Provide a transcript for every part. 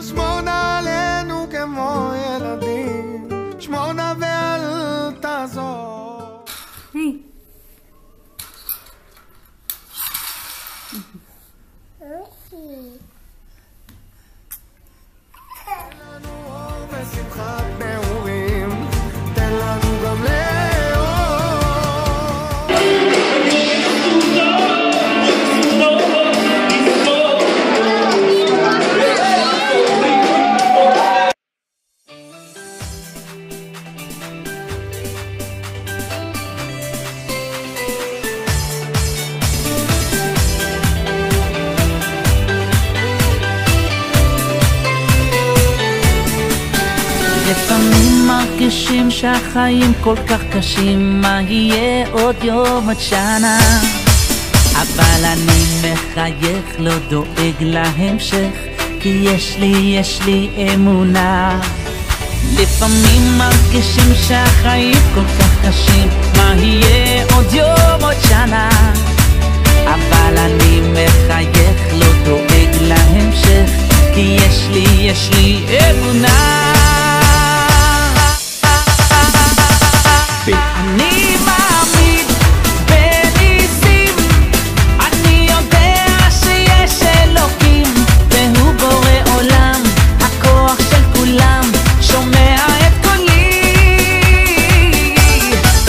שמונה עלינו כמו ילדים, שמונה ואל תעזור. תן לנו אור ושמחת נעורים, תן לנו גם לפעמים מרגישים שהחיים כל כך קשים, מה יהיה עוד יום עד שנה, אבל אני מחייך, לא דואג להמשך, כי יש לי אמונה. לפעמים מרגישים שהחיים כל כך קשים, מה יהיה עוד יום עוד שנה, אבל אני מחייך, לא דואג להמשך, כי יש לי אמונה. אני מאמין בניסים, אני יודע שיש אלוקים, והוא בורא עולם, הכוח של כולם, שומע את קולי.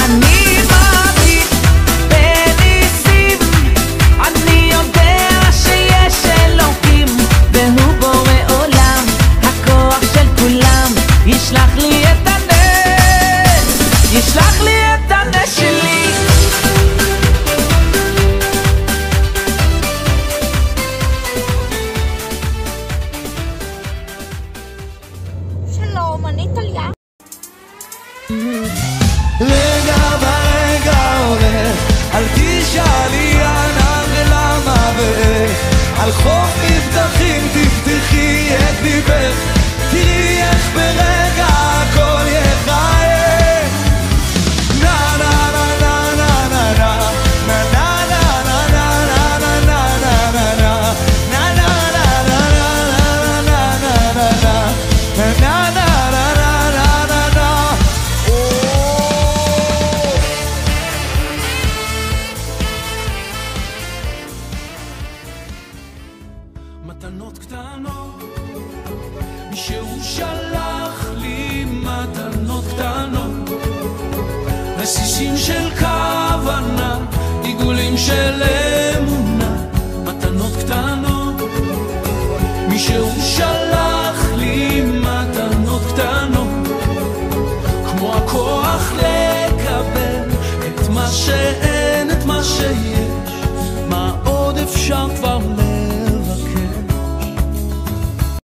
אני מאמין בניסים, אני יודע שיש אלוקים, והוא בורא עולם, הכוח של כולם, ישלח לי את הנס, ישלח לי את הנס שלי. שלום, אני טליה. רגע ברגע עולה, אל תשאלי ענן ולמה ואיך, על חוף מבטחים תפתחי את ליבך, תראי איך ברגע הכל יחייך. נה נה נה נה נה נה נה נה נה נה נה נה נה נה מתנות קטנות, מישהו שלח לי מתנות קטנות, רסיסים של כוונה, עיגולים של אמונה. מתנות קטנות, מישהו שלח לי מתנות קטנות, כמו הכוח לקבל את מה